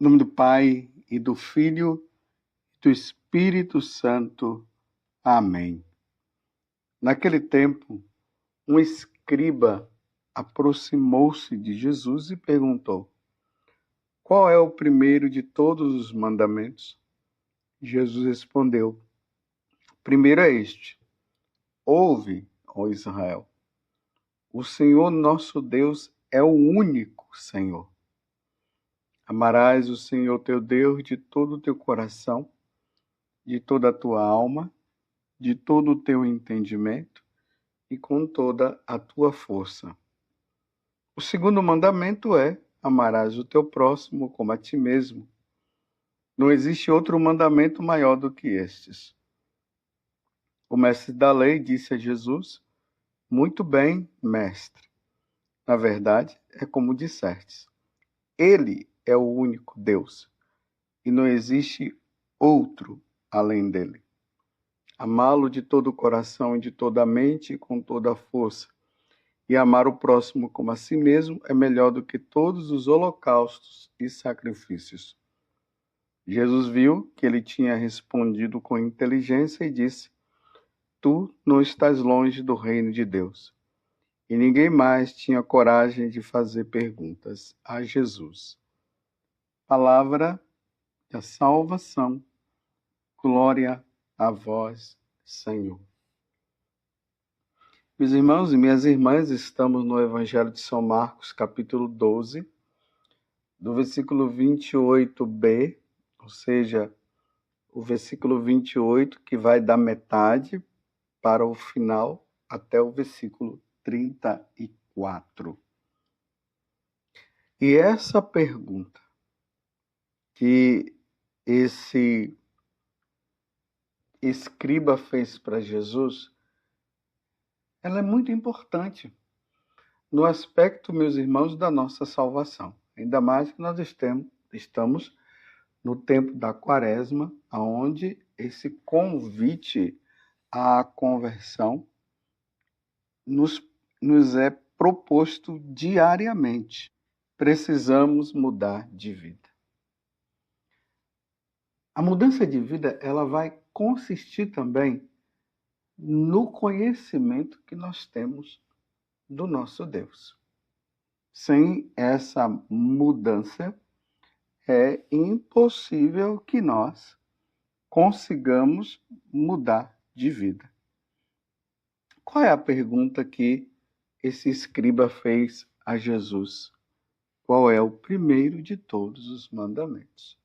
Em nome do Pai, e do Filho, e do Espírito Santo. Amém. Naquele tempo, um escriba aproximou-se de Jesus e perguntou: qual é o primeiro de todos os mandamentos? Jesus respondeu: o primeiro é este: ouve, ó Israel, o Senhor nosso Deus é o único Senhor. Amarás o Senhor teu Deus de todo o teu coração, de toda a tua alma, de todo o teu entendimento e com toda a tua força. O segundo mandamento é: amarás o teu próximo como a ti mesmo. Não existe outro mandamento maior do que estes. O mestre da lei disse a Jesus: muito bem, mestre. Na verdade, é como dissestes. Ele é o único Deus, e não existe outro além dele. Amá-lo de todo o coração e de toda a mente e com toda a força, e amar o próximo como a si mesmo é melhor do que todos os holocaustos e sacrifícios. Jesus viu que ele tinha respondido com inteligência e disse: tu não estás longe do reino de Deus. E ninguém mais tinha coragem de fazer perguntas a Jesus. Palavra da salvação. Glória a vós, Senhor. Meus irmãos e minhas irmãs, estamos no Evangelho de São Marcos, capítulo 12, do versículo 28b, ou seja, o versículo 28, que vai da metade para o final, até o versículo 34. E essa pergunta que esse escriba fez para Jesus, ela é muito importante no aspecto, meus irmãos, da nossa salvação. Ainda mais que nós estamos no tempo da Quaresma, onde esse convite à conversão nos é proposto diariamente. Precisamos mudar de vida. A mudança de vida, ela vai consistir também no conhecimento que nós temos do nosso Deus. Sem essa mudança, é impossível que nós consigamos mudar de vida. Qual é a pergunta que esse escriba fez a Jesus? Qual é o primeiro de todos os mandamentos?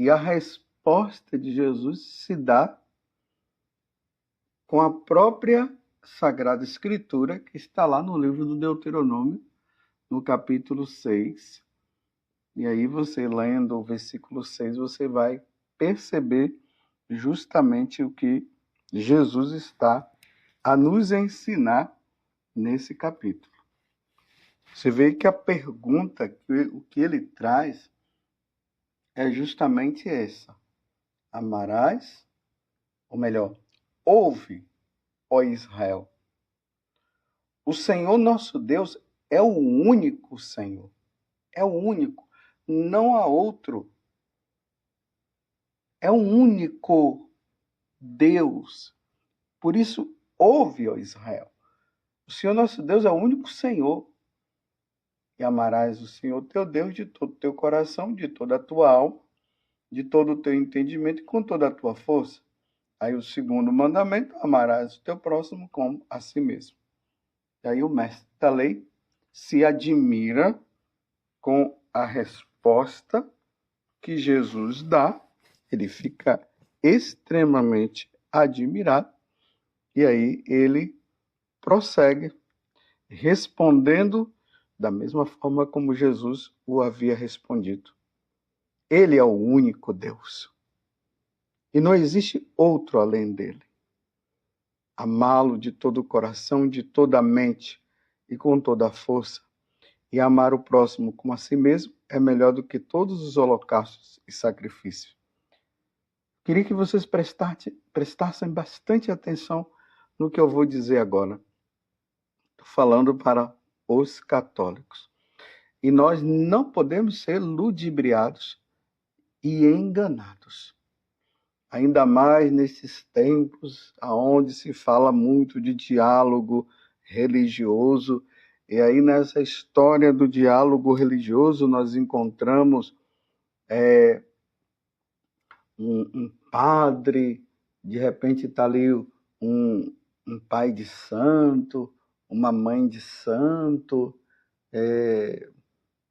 E a resposta de Jesus se dá com a própria Sagrada Escritura, que está lá no livro do Deuteronômio, no capítulo 6. E aí você, lendo o versículo 6, você vai perceber justamente o que Jesus está a nos ensinar nesse capítulo. Você vê que a pergunta, o que ele traz, é justamente essa: amarás, ou melhor, ouve, ó Israel. O Senhor nosso Deus é o único Senhor. É o único. Não há outro. É o único Deus. Por isso, ouve, ó Israel. O Senhor nosso Deus é o único Senhor. E amarás o Senhor teu Deus de todo o teu coração, de toda a tua alma, de todo o teu entendimento e com toda a tua força. Aí o segundo mandamento: amarás o teu próximo como a si mesmo. E aí o mestre da lei se admira com a resposta que Jesus dá. Ele fica extremamente admirado. E aí ele prossegue respondendo da mesma forma como Jesus o havia respondido. Ele é o único Deus. E não existe outro além dele. Amá-lo de todo o coração, de toda a mente e com toda a força, e amar o próximo como a si mesmo, é melhor do que todos os holocaustos e sacrifícios. Queria que vocês prestassem bastante atenção no que eu vou dizer agora. Estou falando para os católicos. E nós não podemos ser ludibriados e enganados. Ainda mais nesses tempos onde se fala muito de diálogo religioso. E aí nessa história do diálogo religioso nós encontramos um padre, de repente está ali um pai de santo, uma mãe de santo,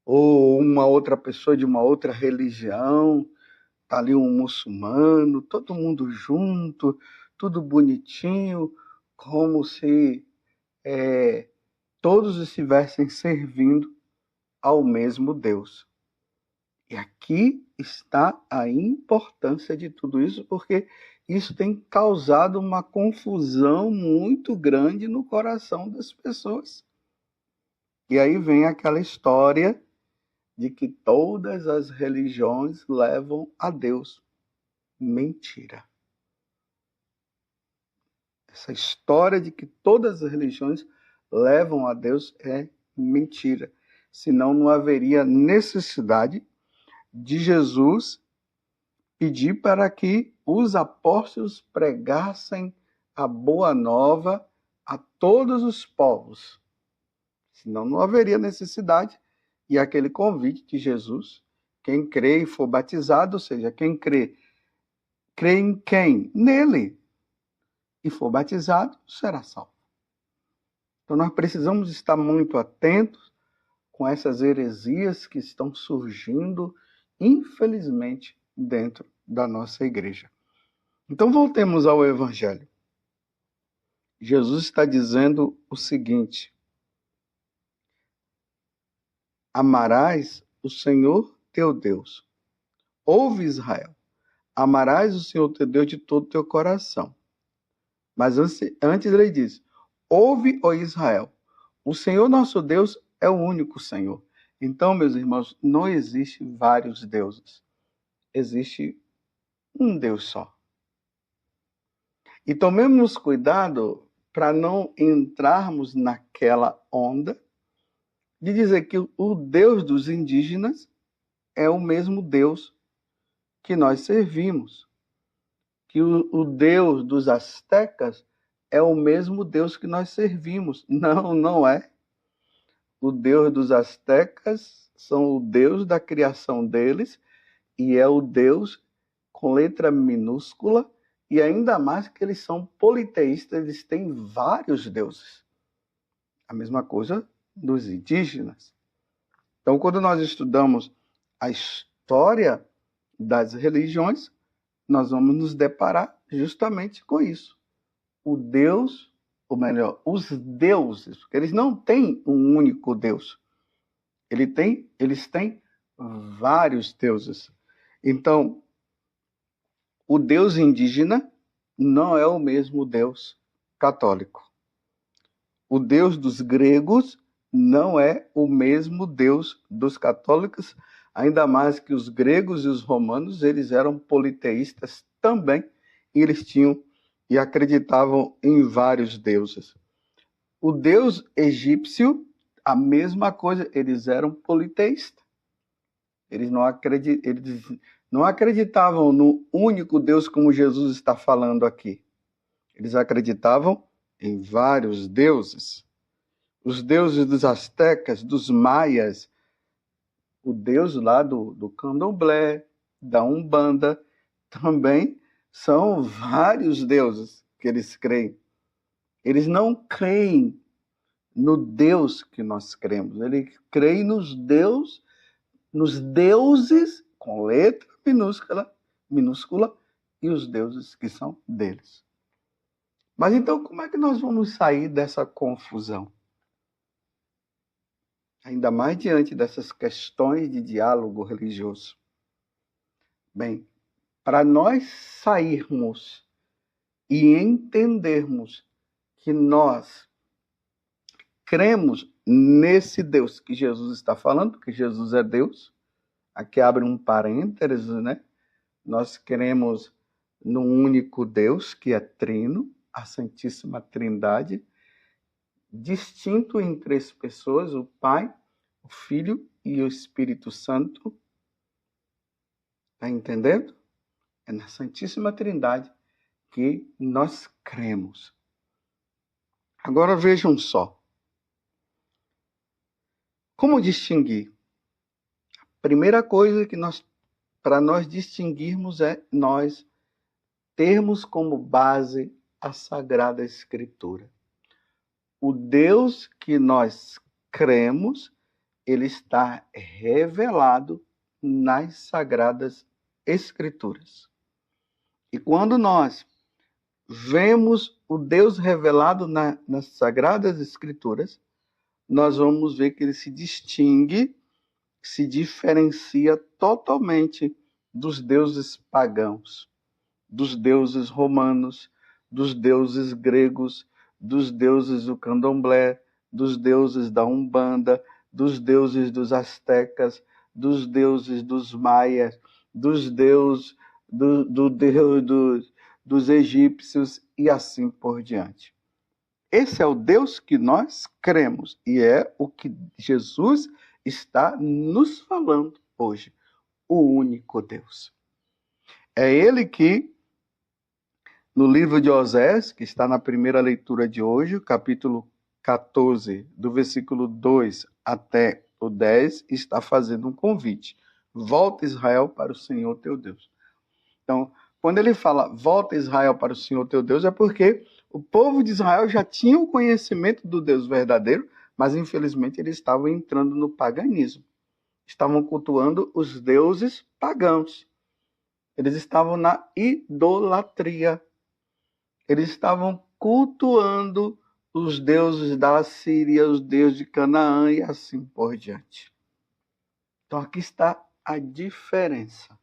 ou uma outra pessoa de uma outra religião, está ali um muçulmano, todo mundo junto, tudo bonitinho, como se todos estivessem servindo ao mesmo Deus. E aqui está a importância de tudo isso, porque isso tem causado uma confusão muito grande no coração das pessoas. E aí vem aquela história de que todas as religiões levam a Deus. Mentira. Essa história de que todas as religiões levam a Deus é mentira. Senão não haveria necessidade de Jesus pedir para que os apóstolos pregassem a boa nova a todos os povos. Senão não haveria necessidade. E aquele convite de Jesus, quem crê e for batizado, ou seja, quem crê em quem? Nele. E for batizado, será salvo. Então nós precisamos estar muito atentos com essas heresias que estão surgindo, infelizmente, dentro da nossa igreja. Então voltemos ao Evangelho. Jesus está dizendo o seguinte: amarás o Senhor teu Deus. Ouve, Israel, amarás o Senhor teu Deus de todo o teu coração. Mas antes ele diz: ouve, ó Israel, o Senhor nosso Deus é o único Senhor. Então, meus irmãos, não existe vários deuses. Existe um Deus só. E tomemos cuidado para não entrarmos naquela onda de dizer que o Deus dos indígenas é o mesmo Deus que nós servimos. Que o Deus dos astecas é o mesmo Deus que nós servimos. Não, não é. O Deus dos astecas são o Deus da criação deles e é o Deus com letra minúscula, e ainda mais que eles são politeístas, eles têm vários deuses. A mesma coisa dos indígenas. Então, quando nós estudamos a história das religiões, nós vamos nos deparar justamente com isso. O Deus, ou melhor, os deuses, porque eles não têm um único Deus. Eles têm vários deuses. Então, o Deus indígena não é o mesmo Deus católico. O Deus dos gregos não é o mesmo Deus dos católicos, ainda mais que os gregos e os romanos, eles eram politeístas também, e eles tinham e acreditavam em vários deuses. O Deus egípcio, a mesma coisa, eles eram politeístas. Eles não acreditavam no único Deus como Jesus está falando aqui. Eles acreditavam em vários deuses. Os deuses dos astecas, dos maias, o deus lá do candomblé, da umbanda, também são vários deuses que eles creem. Eles não creem no Deus que nós cremos. Eles creem nos deuses com letra minúscula e os deuses que são deles. Mas então como é que nós vamos sair dessa confusão? Ainda mais diante dessas questões de diálogo religioso. Bem, para nós sairmos e entendermos que nós cremos nesse Deus que Jesus está falando, porque Jesus é Deus. Aqui abre um parênteses, né? Nós cremos num único Deus que é trino, a Santíssima Trindade, distinto em três pessoas, o Pai, o o Filho e o Espírito Santo. Está entendendo? É na Santíssima Trindade que nós cremos. Agora vejam só. Como distinguir? A primeira coisa que para nós distinguirmos é nós termos como base a Sagrada Escritura. O Deus que nós cremos, ele está revelado nas Sagradas Escrituras. E quando nós vemos o Deus revelado nas Sagradas Escrituras, nós vamos ver que ele se distingue, se diferencia totalmente dos deuses pagãos, dos deuses romanos, dos deuses gregos, dos deuses do candomblé, dos deuses da Umbanda, dos deuses dos astecas, dos deuses dos maias, dos deuses dos egípcios e assim por diante. Esse é o Deus que nós cremos e é o que Jesus está nos falando hoje, o único Deus. É ele que, no livro de Osés, que está na primeira leitura de hoje, capítulo 14, do versículo 2 até o 10, está fazendo um convite. Volta, Israel, para o Senhor teu Deus. Então, quando ele fala, volta, Israel, para o Senhor teu Deus, é porque o povo de Israel já tinha o conhecimento do Deus verdadeiro, mas infelizmente eles estavam entrando no paganismo. Estavam cultuando os deuses pagãos. Eles estavam na idolatria. Eles estavam cultuando os deuses da Síria, os deuses de Canaã e assim por diante. Então aqui está a diferença.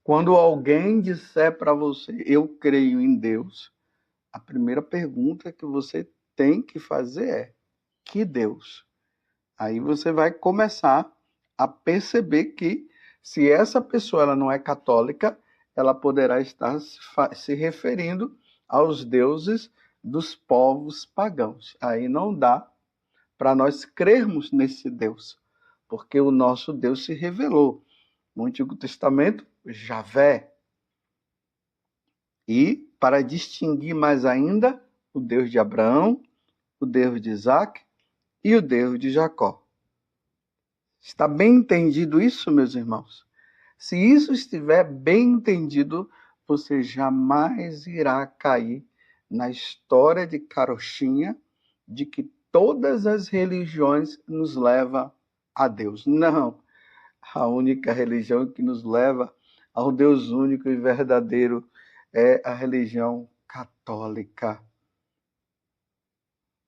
Quando alguém disser para você, eu creio em Deus, a primeira pergunta que você tem que fazer é, que Deus? Aí você vai começar a perceber que se essa pessoa ela não é católica, ela poderá estar se referindo aos deuses dos povos pagãos. Aí não dá para nós crermos nesse Deus, porque o nosso Deus se revelou. No Antigo Testamento, Javé. E, para distinguir mais ainda, o Deus de Abraão, o Deus de Isaac e o Deus de Jacó. Está bem entendido isso, meus irmãos? Se isso estiver bem entendido, você jamais irá cair na história de carochinha de que todas as religiões nos levam a Deus. Não. A única religião que nos leva ao Deus único e verdadeiro é a religião católica.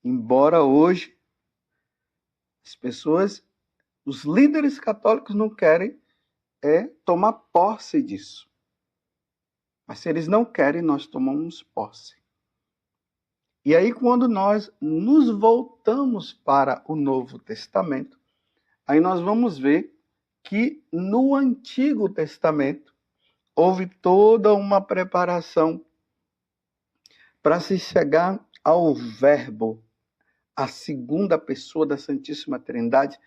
Embora hoje as pessoas, os líderes católicos não querem tomar posse disso. Mas se eles não querem, nós tomamos posse. E aí, quando nós nos voltamos para o Novo Testamento, aí nós vamos ver que no Antigo Testamento houve toda uma preparação para se chegar ao Verbo, a segunda pessoa da Santíssima Trindade,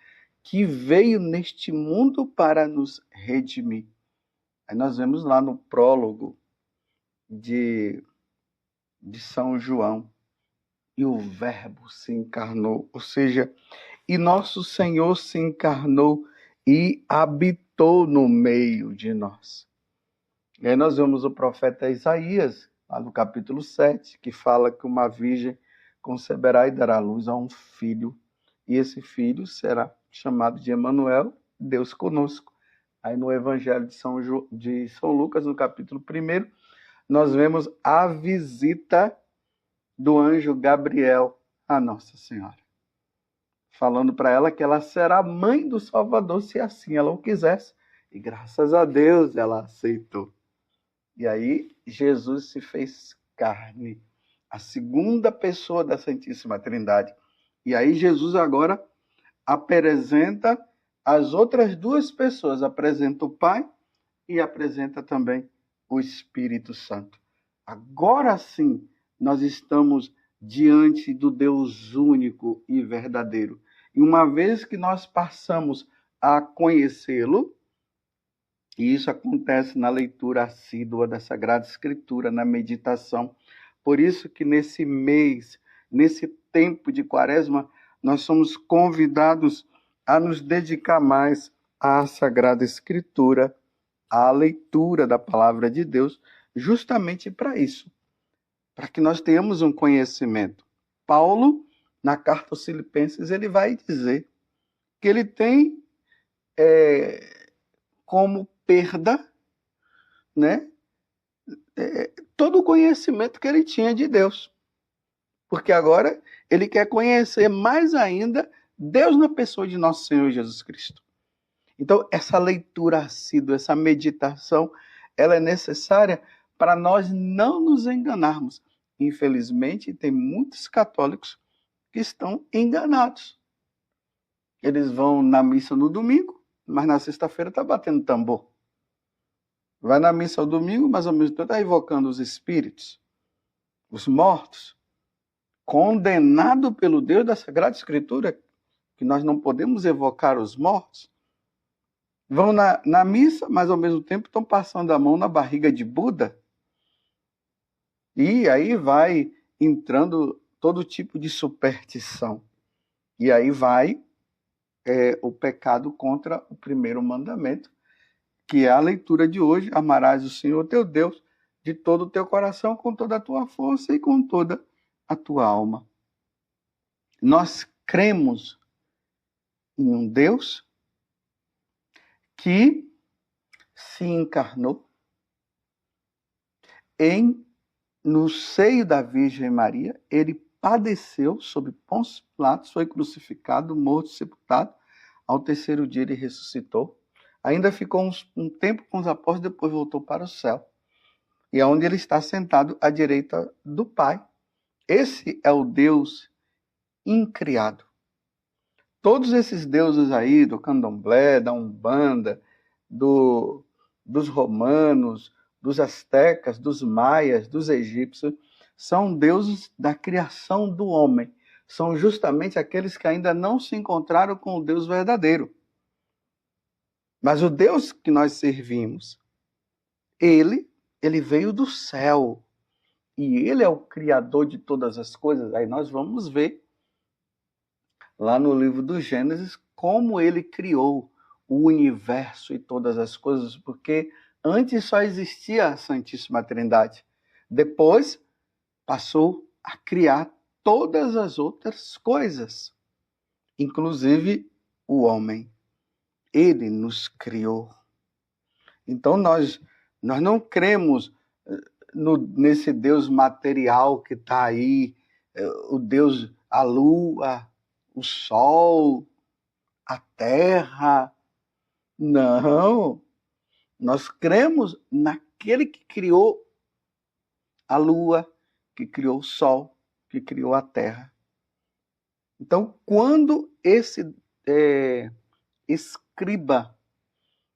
que veio neste mundo para nos redimir. Aí nós vemos lá no prólogo de São João, e o Verbo se encarnou, ou seja, e nosso Senhor se encarnou e habitou no meio de nós. E aí nós vemos o profeta Isaías, lá no capítulo 7, que fala que uma virgem conceberá e dará luz a um filho, e esse filho será chamado de Emanuel, Deus conosco. Aí no Evangelho de São Lucas, no capítulo 1, nós vemos a visita do anjo Gabriel a Nossa Senhora, falando para ela que ela será mãe do Salvador, se assim ela o quisesse. E graças a Deus ela aceitou. E aí Jesus se fez carne, a segunda pessoa da Santíssima Trindade. E aí Jesus agora apresenta as outras duas pessoas, apresenta o Pai e apresenta também o Espírito Santo. Agora sim, nós estamos diante do Deus único e verdadeiro. E uma vez que nós passamos a conhecê-lo, e isso acontece na leitura assídua da Sagrada Escritura, na meditação. Por isso que nesse mês, nesse tempo de Quaresma, nós somos convidados a nos dedicar mais à Sagrada Escritura, à leitura da Palavra de Deus, justamente para isso, para que nós tenhamos um conhecimento. Paulo, na carta aos Filipenses, ele vai dizer que ele tem como perda, né, todo o conhecimento que ele tinha de Deus. Porque agora ele quer conhecer mais ainda Deus na pessoa de nosso Senhor Jesus Cristo. Então, essa leitura assídua, essa meditação, ela é necessária para nós não nos enganarmos. Infelizmente, tem muitos católicos que estão enganados. Eles vão na missa no domingo, mas na sexta-feira está batendo tambor. Vai na missa ao domingo, mas ao mesmo tempo está evocando os espíritos, os mortos, condenado pelo Deus da Sagrada Escritura, que nós não podemos evocar os mortos. Vão na missa, mas ao mesmo tempo estão passando a mão na barriga de Buda. E aí vai entrando todo tipo de superstição. E aí vai o pecado contra o primeiro mandamento, que é a leitura de hoje: amarás o Senhor teu Deus de todo o teu coração, com toda a tua força e com toda a tua alma. Nós cremos em um Deus que se encarnou no seio da Virgem Maria. Ele padeceu sob Pôncio Pilatos, foi crucificado, morto, sepultado. Ao terceiro dia ele ressuscitou. Ainda ficou um tempo com os apóstolos, depois voltou para o céu. E é onde ele está sentado à direita do Pai. Esse é o Deus incriado. Todos esses deuses aí, do candomblé, da umbanda, dos romanos, dos astecas, dos maias, dos egípcios, são deuses da criação do homem. São justamente aqueles que ainda não se encontraram com o Deus verdadeiro. Mas o Deus que nós servimos, ele veio do céu. E ele é o criador de todas as coisas. Aí nós vamos ver lá no livro do Gênesis como ele criou o universo e todas as coisas, porque antes só existia a Santíssima Trindade. Depois passou a criar todas as outras coisas, inclusive o homem. Ele nos criou. Então nós não cremos nesse Deus material que está aí, o Deus, a lua, o sol, a terra. Não. Nós cremos naquele que criou a lua, que criou o sol, que criou a terra. Então, quando esse escriba,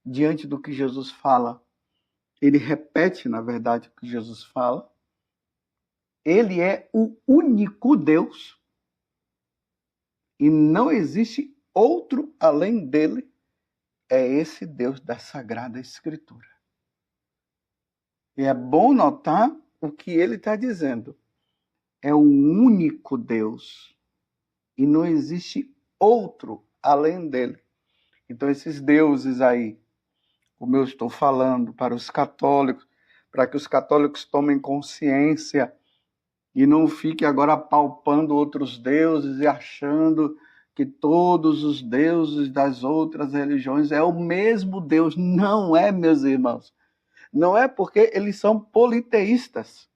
diante do que Jesus fala, ele repete, na verdade, o que Jesus fala, ele é o único Deus e não existe outro além dele. É esse Deus da Sagrada Escritura. E é bom notar o que ele está dizendo. É o único Deus e não existe outro além dele. Então esses deuses aí, como eu estou falando para os católicos, para que os católicos tomem consciência e não fiquem agora apalpando outros deuses e achando que todos os deuses das outras religiões é o mesmo Deus. Não é, meus irmãos. Não é, porque eles são politeístas.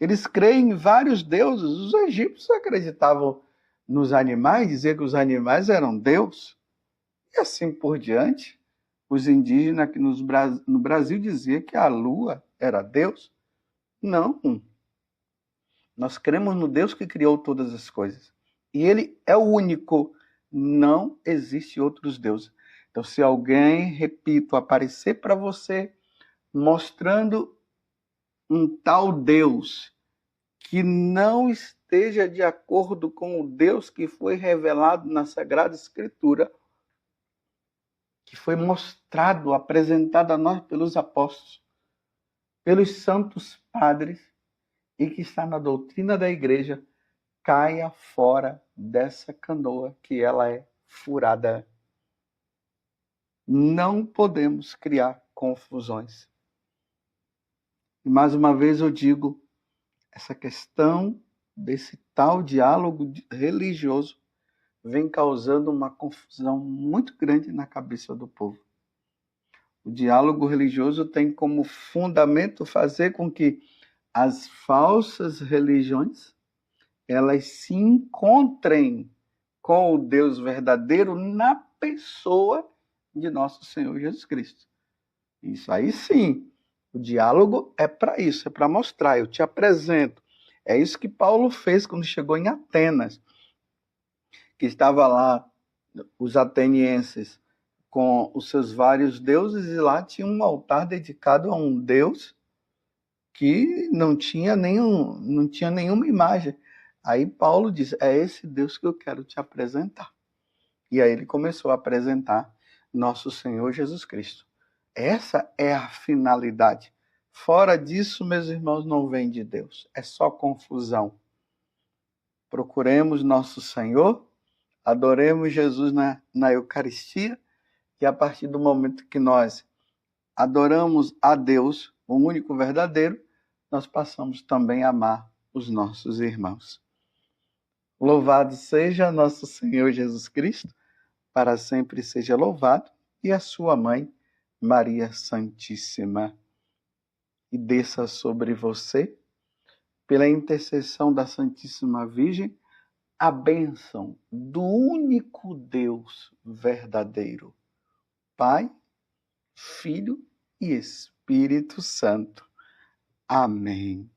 Eles creem em vários deuses. Os egípcios acreditavam nos animais, diziam que os animais eram Deus. E assim por diante. Os indígenas aqui no Brasil diziam que a lua era Deus. Não. Nós cremos no Deus que criou todas as coisas. E ele é o único. Não existe outros deuses. Então, se alguém, repito, aparecer para você mostrando um tal Deus que não esteja de acordo com o Deus que foi revelado na Sagrada Escritura, que foi mostrado, apresentado a nós pelos apóstolos, pelos santos padres e que está na doutrina da igreja, caia fora dessa canoa que ela é furada. Não podemos criar confusões. E mais uma vez eu digo, essa questão desse tal diálogo religioso vem causando uma confusão muito grande na cabeça do povo. O diálogo religioso tem como fundamento fazer com que as falsas religiões elas se encontrem com o Deus verdadeiro na pessoa de nosso Senhor Jesus Cristo. Isso aí sim, o diálogo é para isso, é para mostrar, eu te apresento. É isso que Paulo fez quando chegou em Atenas, que estava lá os atenienses com os seus vários deuses e lá tinha um altar dedicado a um Deus que não tinha nenhuma imagem. Aí Paulo diz, é esse Deus que eu quero te apresentar. E aí ele começou a apresentar nosso Senhor Jesus Cristo. Essa é a finalidade. Fora disso, meus irmãos, não vem de Deus. É só confusão. Procuremos nosso Senhor, adoremos Jesus na Eucaristia, e a partir do momento que nós adoramos a Deus, o único verdadeiro, nós passamos também a amar os nossos irmãos. Louvado seja nosso Senhor Jesus Cristo, para sempre seja louvado, e a sua mãe, Maria Santíssima. E desça sobre você, pela intercessão da Santíssima Virgem, a bênção do único Deus verdadeiro, Pai, Filho e Espírito Santo. Amém.